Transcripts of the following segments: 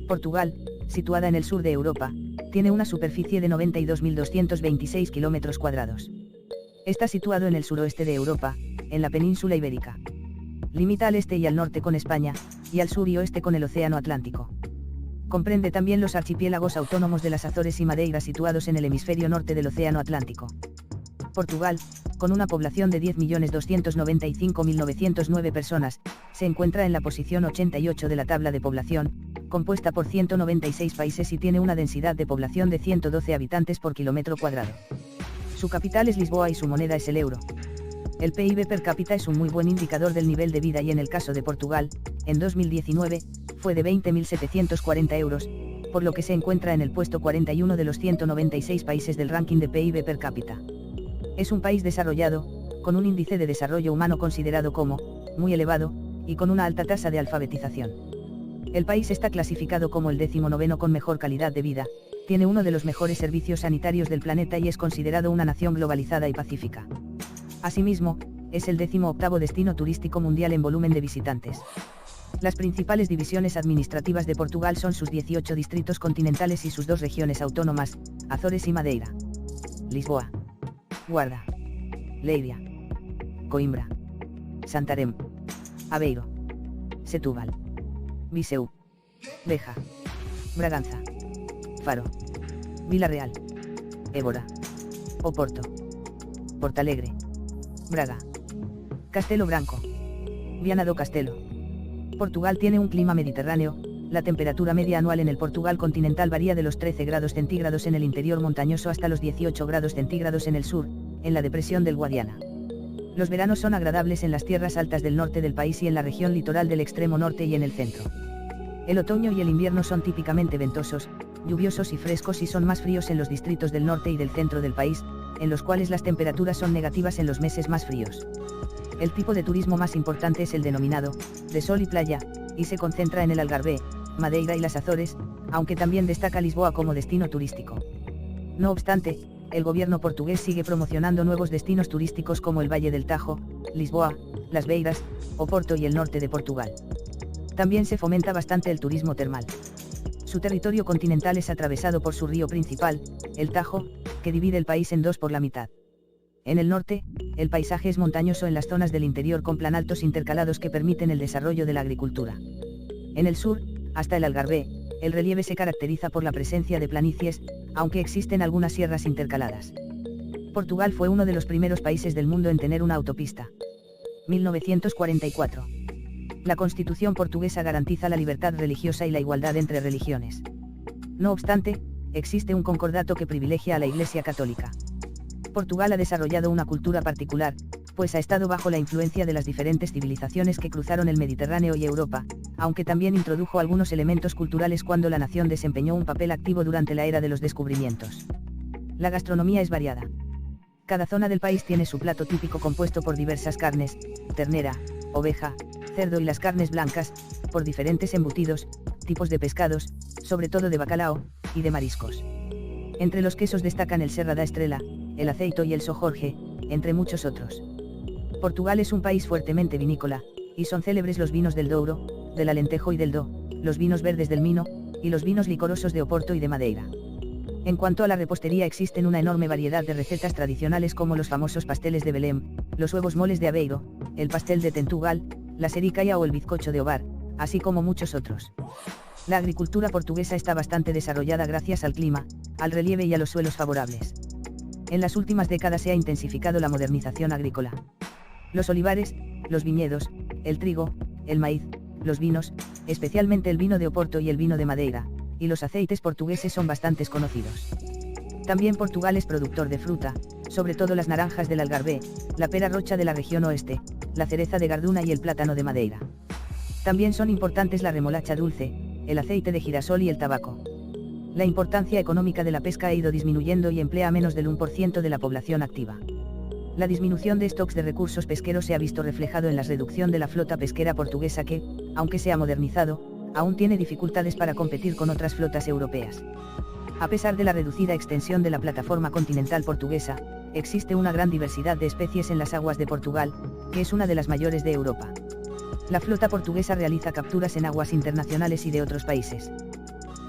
Portugal, situada en el sur de Europa, tiene una superficie de 92.226 km². Está situado en el suroeste de Europa, en la península ibérica. Limita al este y al norte con España, y al sur y oeste con el Océano Atlántico. Comprende también los archipiélagos autónomos de las Azores y Madeira situados en el hemisferio norte del Océano Atlántico. Portugal, con una población de 10.295.909 personas, se encuentra en la posición 88 de la tabla de población, compuesta por 196 países y tiene una densidad de población de 112 habitantes por kilómetro cuadrado. Su capital es Lisboa y su moneda es el euro. El PIB per cápita es un muy buen indicador del nivel de vida y en el caso de Portugal, en 2019, fue de 20.740 euros, por lo que se encuentra en el puesto 41 de los 196 países del ranking de PIB per cápita. Es un país desarrollado, con un índice de desarrollo humano considerado como muy elevado, y con una alta tasa de alfabetización. El país está clasificado como el 19º con mejor calidad de vida, tiene uno de los mejores servicios sanitarios del planeta y es considerado una nación globalizada y pacífica. Asimismo, es el 18º destino turístico mundial en volumen de visitantes. Las principales divisiones administrativas de Portugal son sus 18 distritos continentales y sus 2 regiones autónomas, Azores y Madeira. Lisboa, Guarda, Leiria, Coimbra, Santarém, Aveiro, Setúbal, Viseu, Beja, Braganza, Faro, Vila Real, Évora, Oporto, Portalegre, Braga, Castelo Branco, Viana do Castelo. Portugal tiene un clima mediterráneo. La temperatura media anual en el Portugal continental varía de los 13 grados centígrados en el interior montañoso hasta los 18 grados centígrados en el sur, en la depresión del Guadiana. Los veranos son agradables en las tierras altas del norte del país y en la región litoral del extremo norte y en el centro. El otoño y el invierno son típicamente ventosos, lluviosos y frescos y son más fríos en los distritos del norte y del centro del país, en los cuales las temperaturas son negativas en los meses más fríos. El tipo de turismo más importante es el denominado de sol y playa, y se concentra en el Algarve, Madeira y las Azores, aunque también destaca Lisboa como destino turístico. No obstante, el gobierno portugués sigue promocionando nuevos destinos turísticos como el Valle del Tajo, Lisboa, Las Beiras, Oporto y el norte de Portugal. También se fomenta bastante el turismo termal. Su territorio continental es atravesado por su río principal, el Tajo, que divide el país en dos por la mitad. En el norte, el paisaje es montañoso en las zonas del interior con planaltos intercalados que permiten el desarrollo de la agricultura. En el sur, hasta el Algarve, el relieve se caracteriza por la presencia de planicies, aunque existen algunas sierras intercaladas. Portugal fue uno de los primeros países del mundo en tener una autopista. 1944. La Constitución portuguesa garantiza la libertad religiosa y la igualdad entre religiones. No obstante, existe un concordato que privilegia a la Iglesia Católica. Portugal ha desarrollado una cultura particular, pues ha estado bajo la influencia de las diferentes civilizaciones que cruzaron el Mediterráneo y Europa, aunque también introdujo algunos elementos culturales cuando la nación desempeñó un papel activo durante la era de los descubrimientos. La gastronomía es variada. Cada zona del país tiene su plato típico compuesto por diversas carnes, ternera, oveja, cerdo y las carnes blancas, por diferentes embutidos, tipos de pescados, sobre todo de bacalao, y de mariscos. Entre los quesos destacan el Serra da Estrela, el aceito y el São Jorge, entre muchos otros. Portugal es un país fuertemente vinícola, y son célebres los vinos del Douro, del Alentejo y del Dó, los vinos verdes del Minho, y los vinos licorosos de Oporto y de Madeira. En cuanto a la repostería existen una enorme variedad de recetas tradicionales como los famosos pasteles de Belém, los huevos moles de Aveiro, el pastel de Tentugal, la sericaia o el bizcocho de Ovar, así como muchos otros. La agricultura portuguesa está bastante desarrollada gracias al clima, al relieve y a los suelos favorables. En las últimas décadas se ha intensificado la modernización agrícola. Los olivares, los viñedos, el trigo, el maíz, los vinos, especialmente el vino de Oporto y el vino de Madeira, y los aceites portugueses son bastante conocidos. También Portugal es productor de fruta, sobre todo las naranjas del Algarve, la pera rocha de la región oeste, la cereza de Garduna y el plátano de Madeira. También son importantes la remolacha dulce, el aceite de girasol y el tabaco. La importancia económica de la pesca ha ido disminuyendo y emplea menos del 1% de la población activa. La disminución de stocks de recursos pesqueros se ha visto reflejado en la reducción de la flota pesquera portuguesa que, aunque se ha modernizado, aún tiene dificultades para competir con otras flotas europeas. A pesar de la reducida extensión de la plataforma continental portuguesa, existe una gran diversidad de especies en las aguas de Portugal, que es una de las mayores de Europa. La flota portuguesa realiza capturas en aguas internacionales y de otros países.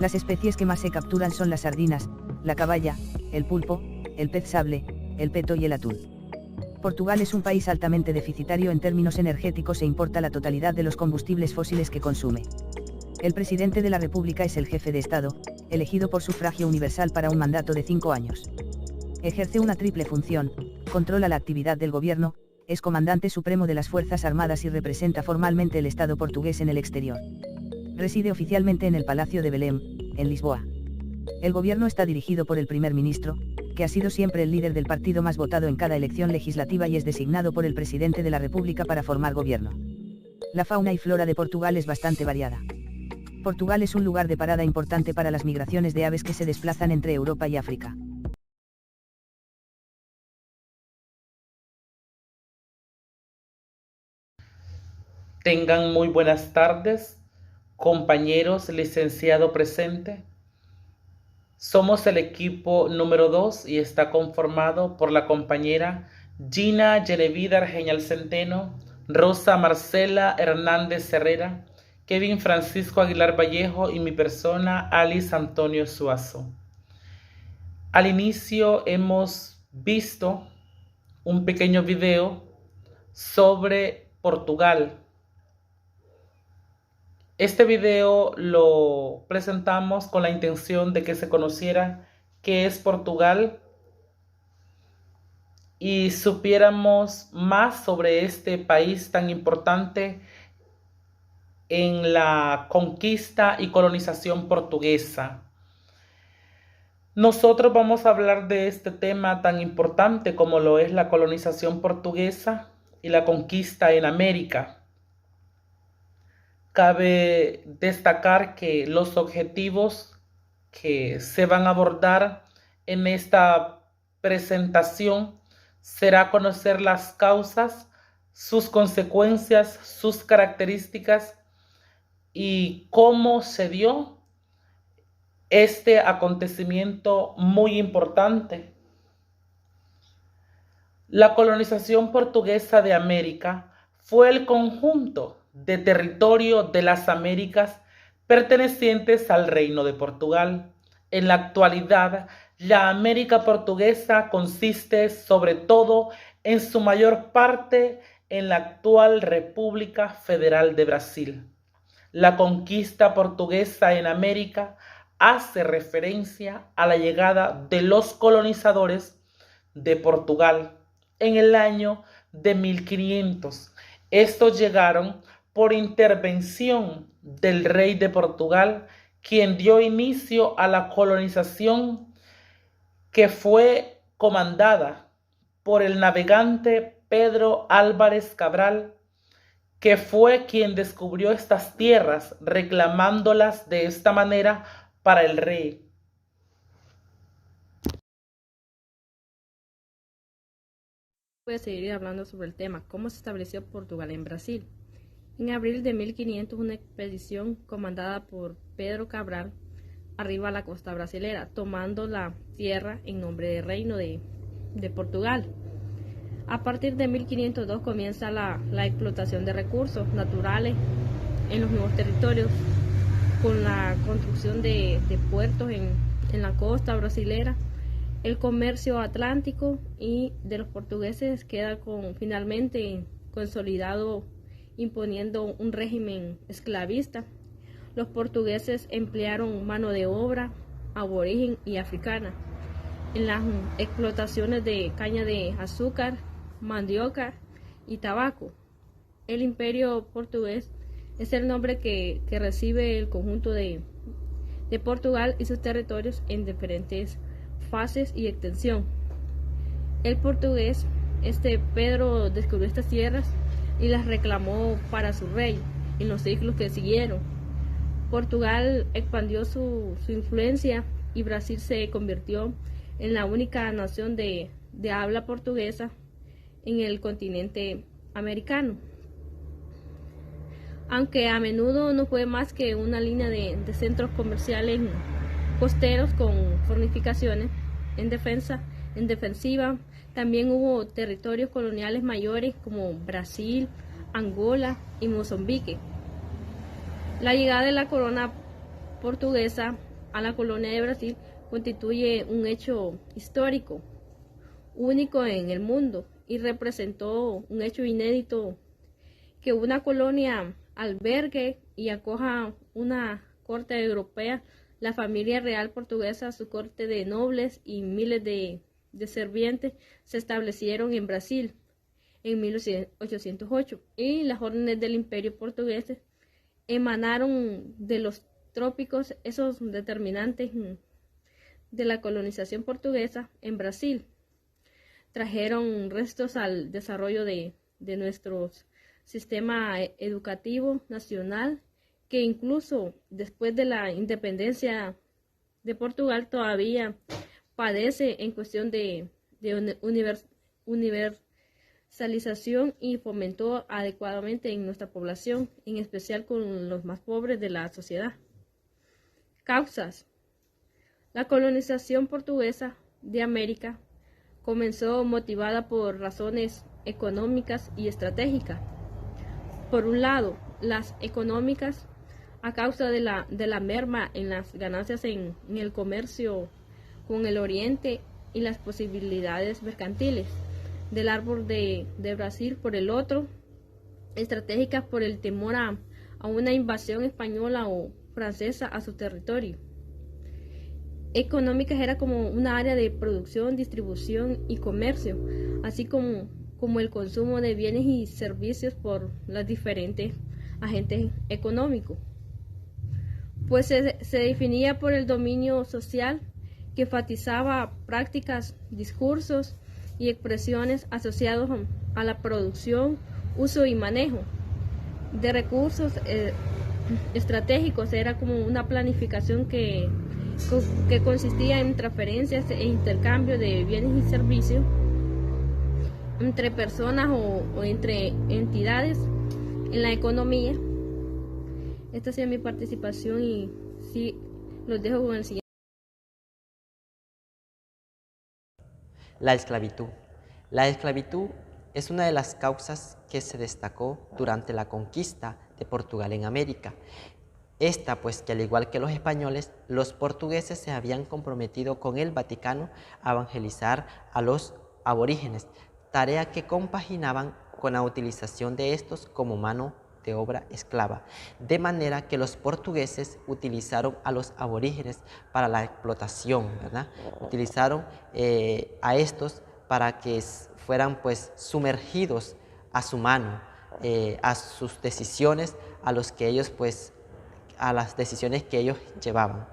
Las especies que más se capturan son las sardinas, la caballa, el pulpo, el pez sable, el peto y el atún. Portugal es un país altamente deficitario en términos energéticos e importa la totalidad de los combustibles fósiles que consume. El presidente de la República es el jefe de Estado, elegido por sufragio universal para un mandato de 5 años. Ejerce una triple función: controla la actividad del gobierno, es comandante supremo de las Fuerzas Armadas y representa formalmente el Estado portugués en el exterior. Reside oficialmente en el Palacio de Belém, en Lisboa. El gobierno está dirigido por el primer ministro, que ha sido siempre el líder del partido más votado en cada elección legislativa y es designado por el presidente de la República para formar gobierno. La fauna y flora de Portugal es bastante variada. Portugal es un lugar de parada importante para las migraciones de aves que se desplazan entre Europa y África. Tengan muy buenas tardes, compañeros, licenciado presente. Somos el equipo número 2 y está conformado por la compañera Gina Genevida Argeñal Centeno, Rosa Marcela Hernández Herrera, Kevin Francisco Aguilar Vallejo y mi persona, Alice Antonio Suazo. Al inicio hemos visto un pequeño video sobre Portugal. Este video lo presentamos con la intención de que se conociera qué es Portugal y supiéramos más sobre este país tan importante en la conquista y colonización portuguesa. Nosotros vamos a hablar de este tema tan importante como lo es la colonización portuguesa y la conquista en América. Cabe destacar que los objetivos que se van a abordar en esta presentación será conocer las causas, sus consecuencias, sus características y cómo se dio este acontecimiento muy importante. La colonización portuguesa de América fue el conjunto de territorio de las Américas pertenecientes al Reino de Portugal. En la actualidad, la América portuguesa consiste sobre todo en su mayor parte en la actual República Federal de Brasil. La conquista portuguesa en América hace referencia a la llegada de los colonizadores de Portugal en el año de 1500. Estos llegaron por intervención del rey de Portugal, quien dio inicio a la colonización que fue comandada por el navegante Pedro Álvares Cabral, que fue quien descubrió estas tierras, reclamándolas de esta manera para el rey. Voy a seguir hablando sobre el tema, cómo se estableció Portugal en Brasil. En abril de 1500, una expedición comandada por Pedro Cabral arriba a la costa brasilera, tomando la tierra en nombre del Reino de Portugal. A partir de 1502 comienza la explotación de recursos naturales en los nuevos territorios, con la construcción de puertos en la costa brasilera. El comercio atlántico y de los portugueses queda finalmente consolidado, imponiendo un régimen esclavista. Los portugueses emplearon mano de obra aborigen y africana en las explotaciones de caña de azúcar, mandioca y tabaco. El imperio portugués es el nombre que recibe el conjunto de Portugal y sus territorios en diferentes fases y extensión. El portugués, Pedro, descubrió estas tierras y las reclamó para su rey en los siglos que siguieron. Portugal expandió su influencia y Brasil se convirtió en la única nación de habla portuguesa en el continente americano. Aunque a menudo no fue más que una línea de centros comerciales costeros con fortificaciones en defensiva, también hubo territorios coloniales mayores como Brasil, Angola y Mozambique. La llegada de la corona portuguesa a la colonia de Brasil constituye un hecho histórico, único en el mundo, y representó un hecho inédito que una colonia albergue y acoja una corte europea, la familia real portuguesa, su corte de nobles y miles de sirvientes se establecieron en Brasil en 1808, y las órdenes del imperio portugués emanaron de los trópicos, esos determinantes de la colonización portuguesa en Brasil. Trajeron restos al desarrollo de nuestro sistema educativo nacional, que incluso después de la independencia de Portugal todavía padece en cuestión de universalización, y fomentó adecuadamente en nuestra población, en especial con los más pobres de la sociedad. Causas. La colonización portuguesa de América comenzó motivada por razones económicas y estratégicas. Por un lado, las económicas, a causa de la merma en las ganancias en el comercio con el Oriente y las posibilidades mercantiles del árbol de Brasil. Por el otro, estratégicas por el temor a una invasión española o francesa a su territorio. Económicas era como una área de producción, distribución y comercio, así como el consumo de bienes y servicios por los diferentes agentes económicos. Pues se definía por el dominio social, que enfatizaba prácticas, discursos y expresiones asociados a la producción, uso y manejo de recursos estratégicos. Era como una planificación que consistía en transferencias e intercambio de bienes y servicios entre personas o entre entidades en la economía. Esta ha sido mi participación, y sí, los dejo con el siguiente. La esclavitud. La esclavitud es una de las causas que se destacó durante la conquista de Portugal en América. Esta, pues, que al igual que los españoles, los portugueses se habían comprometido con el Vaticano a evangelizar a los aborígenes, tarea que compaginaban con la utilización de estos como mano de obra esclava, de manera que los portugueses utilizaron a los aborígenes para la explotación, ¿verdad? Utilizaron a estos para que fueran, pues, sumergidos a su mano, a sus decisiones, a los que ellos, pues, a las decisiones que ellos llevaban.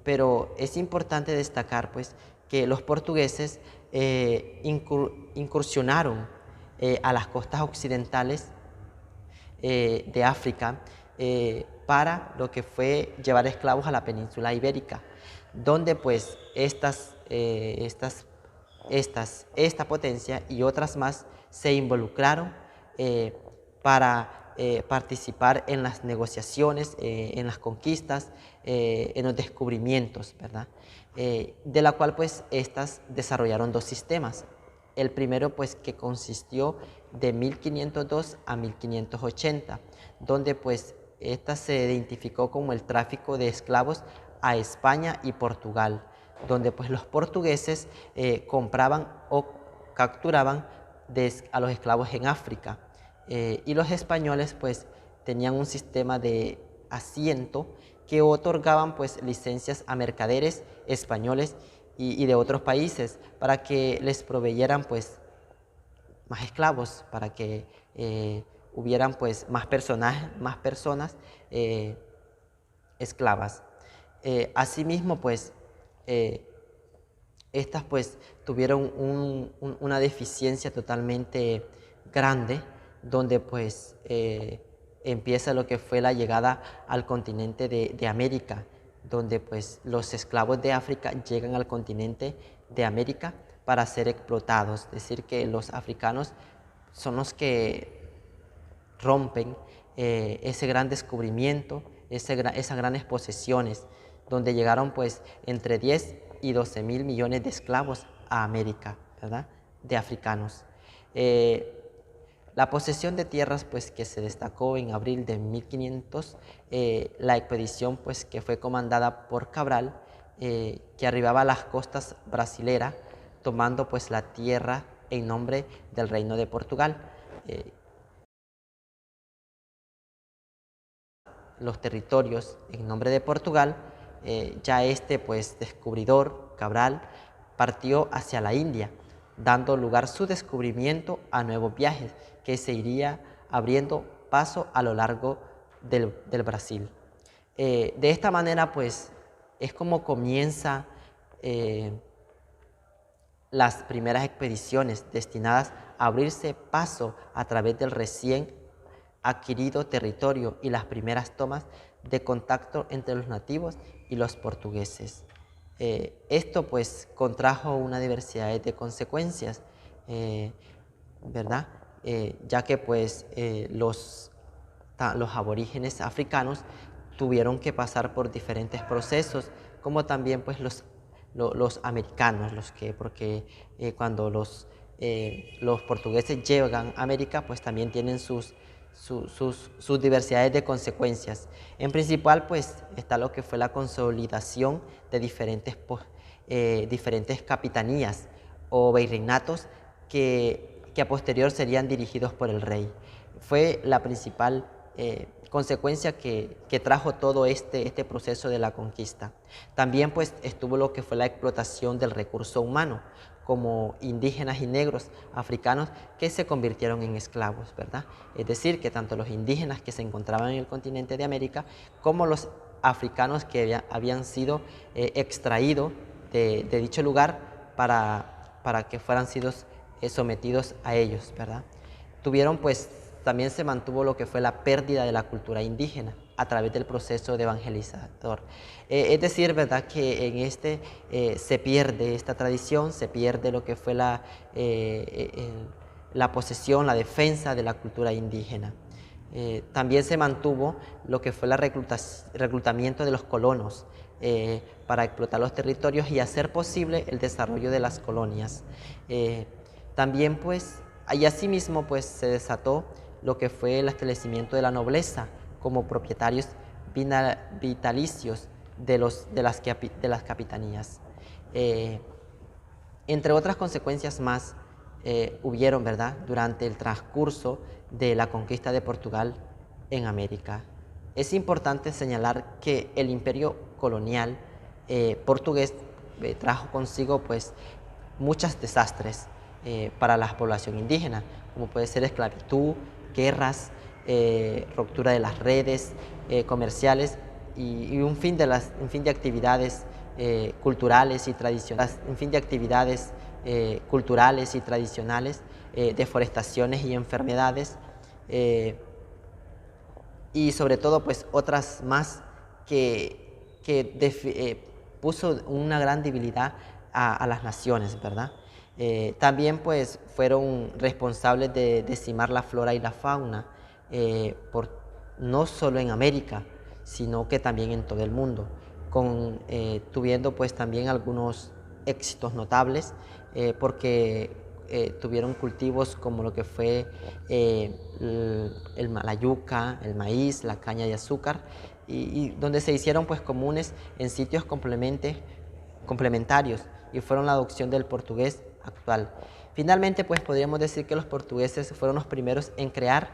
Pero es importante destacar, pues, que los portugueses incursionaron a las costas occidentales de África para lo que fue llevar esclavos a la península ibérica, donde, pues, esta potencia y otras más se involucraron para participar en las negociaciones, en las conquistas, en los descubrimientos, ¿verdad? De la cual, pues, estas desarrollaron dos sistemas. El primero, pues, que consistió de 1502 a 1580, donde, pues, esta se identificó como el tráfico de esclavos a España y Portugal, donde, pues, los portugueses compraban o capturaban a los esclavos en África, y los españoles, pues, tenían un sistema de asiento que otorgaban, pues, licencias a mercaderes españoles y de otros países para que les proveyeran, pues, más esclavos, para que hubieran, pues, más personas esclavas. Asimismo, pues, estas, pues, tuvieron una deficiencia totalmente grande, donde, pues, empieza lo que fue la llegada al continente de América, donde, pues, los esclavos de África llegan al continente de América para ser explotados. Es decir, que los africanos son los que rompen ese gran descubrimiento, esas grandes posesiones, donde llegaron, pues, entre 10 y 12 mil millones de esclavos a América, ¿verdad?, de africanos. La posesión de tierras pues que se destacó en abril de 1500, la expedición pues que fue comandada por Cabral, que arribaba a las costas brasileras, tomando pues la tierra en nombre del Reino de Portugal. Los territorios en nombre de Portugal, ya este pues descubridor, Cabral, partió hacia la India, dando lugar su descubrimiento a nuevos viajes que se iría abriendo paso a lo largo del Brasil. De esta manera pues es como comienza las primeras expediciones destinadas a abrirse paso a través del recién adquirido territorio y las primeras tomas de contacto entre los nativos y los portugueses. Esto pues contrajo una diversidad de consecuencias, ¿verdad? Ya que pues los aborígenes africanos tuvieron que pasar por diferentes procesos, como también pues los americanos, porque cuando los portugueses llegan a América, pues también tienen sus diversidades de consecuencias. En principal, pues está lo que fue la consolidación de diferentes capitanías o virreinatos que a posterior serían dirigidos por el rey. Fue la principal consecuencia que trajo todo este proceso de la conquista. También pues estuvo lo que fue la explotación del recurso humano, como indígenas y negros africanos que se convirtieron en esclavos, ¿verdad? Es decir, que tanto los indígenas que se encontraban en el continente de América como los africanos que habían sido extraídos de dicho lugar para que fueran sido sometidos a ellos, ¿verdad? También se mantuvo lo que fue la pérdida de la cultura indígena a través del proceso de evangelizador. Es decir, ¿verdad?, que en se pierde esta tradición, se pierde lo que fue la posesión, la defensa de la cultura indígena. También se mantuvo lo que fue el reclutamiento de los colonos para explotar los territorios y hacer posible el desarrollo de las colonias. También pues, y asimismo pues se desató lo que fue el establecimiento de la nobleza como propietarios vitalicios de las capitanías. Entre otras consecuencias más hubieron, ¿verdad?, durante el transcurso de la conquista de Portugal en América. Es importante señalar que el imperio colonial portugués trajo consigo pues muchos desastres para la población indígena, como puede ser esclavitud, guerras, ruptura de las redes comerciales y un fin de actividades culturales y tradicionales, deforestaciones y enfermedades, y sobre todo pues otras más que puso una gran debilidad a las naciones, ¿verdad? También pues fueron responsables de decimar la flora y la fauna, no solo en América, sino que también en todo el mundo, tuviendo pues también algunos éxitos notables, porque tuvieron cultivos como lo que fue la yuca, el maíz, la caña de azúcar, y donde se hicieron pues comunes en sitios complementarios, y fueron la adopción del portugués actual. Finalmente, pues podríamos decir que los portugueses fueron los primeros en crear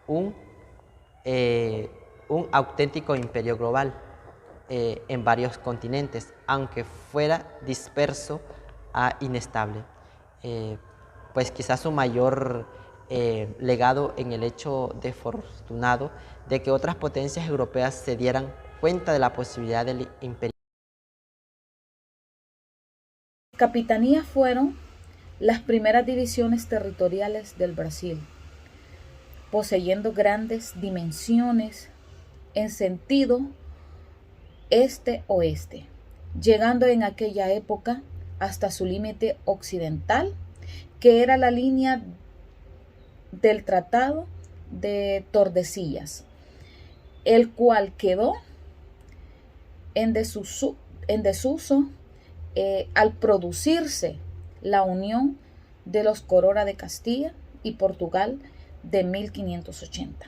un auténtico imperio global en varios continentes, aunque fuera disperso e inestable. Pues quizás su mayor legado en el hecho desafortunado de que otras potencias europeas se dieran cuenta de la posibilidad del imperio. Capitanías fueron las primeras divisiones territoriales del Brasil, poseyendo grandes dimensiones en sentido este-oeste, llegando en aquella época hasta su límite occidental, que era la línea del Tratado de Tordesillas, el cual quedó en desuso al producirse la unión de los Corona de Castilla y Portugal de 1580.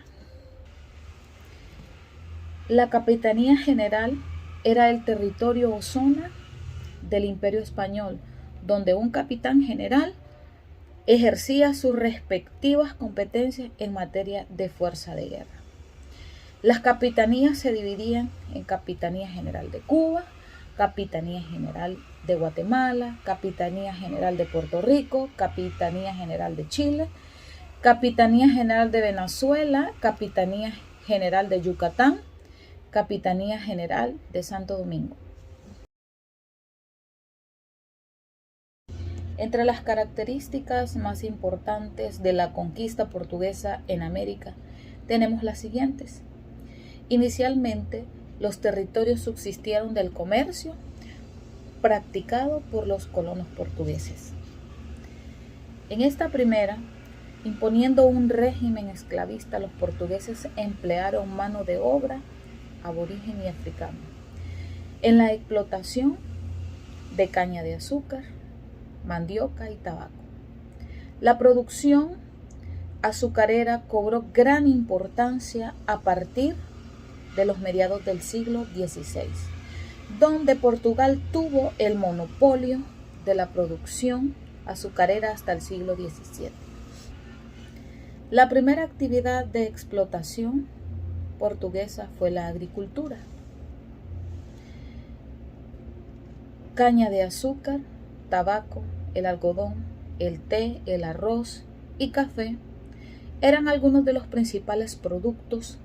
La Capitanía General era el territorio o zona del Imperio Español, donde un capitán general ejercía sus respectivas competencias en materia de fuerza de guerra. Las capitanías se dividían en Capitanía General de Cuba, Capitanía General de Guatemala, Capitanía General de Puerto Rico, Capitanía General de Chile, Capitanía General de Venezuela, Capitanía General de Yucatán, Capitanía General de Santo Domingo. Entre las características más importantes de la conquista portuguesa en América tenemos las siguientes. Inicialmente, los territorios subsistieron del comercio practicado por los colonos portugueses. En esta primera, imponiendo un régimen esclavista, los portugueses emplearon mano de obra aborigen y africano en la explotación de caña de azúcar, mandioca y tabaco. La producción azucarera cobró gran importancia a partir de los mediados del siglo XVI, donde Portugal tuvo el monopolio de la producción azucarera hasta el siglo XVII. La primera actividad de explotación portuguesa fue la agricultura. Caña de azúcar, tabaco, el algodón, el té, el arroz y café eran algunos de los principales productos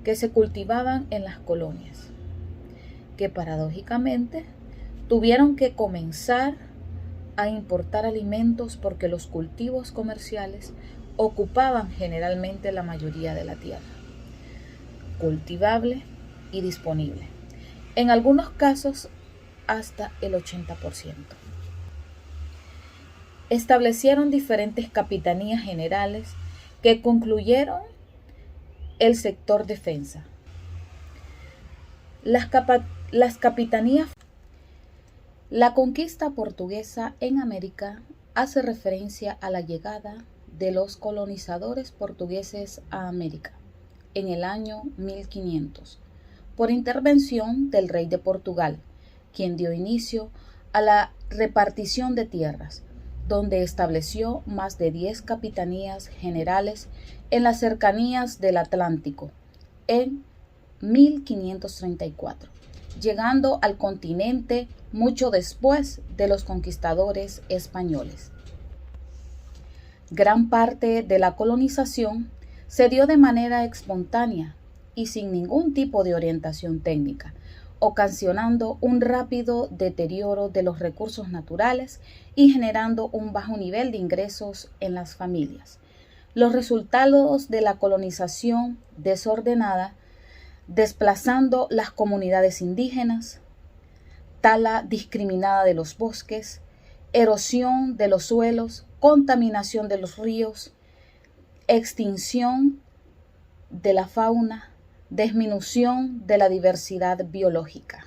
que se cultivaban en las colonias, que paradójicamente tuvieron que comenzar a importar alimentos porque los cultivos comerciales ocupaban generalmente la mayoría de la tierra, cultivable y disponible, en algunos casos hasta el 80%. Establecieron diferentes capitanías generales que concluyeron el sector defensa. Las capitanías. La conquista portuguesa en América hace referencia a la llegada de los colonizadores portugueses a América en el año 1500, por intervención del rey de Portugal, quien dio inicio a la repartición de tierras, donde estableció más de 10 capitanías generales en las cercanías del Atlántico en 1534, llegando al continente mucho después de los conquistadores españoles. Gran parte de la colonización se dio de manera espontánea y sin ningún tipo de orientación técnica, ocasionando un rápido deterioro de los recursos naturales y generando un bajo nivel de ingresos en las familias. Los resultados de la colonización desordenada, desplazando las comunidades indígenas, tala discriminada de los bosques, erosión de los suelos, contaminación de los ríos, extinción de la fauna, disminución de la diversidad biológica.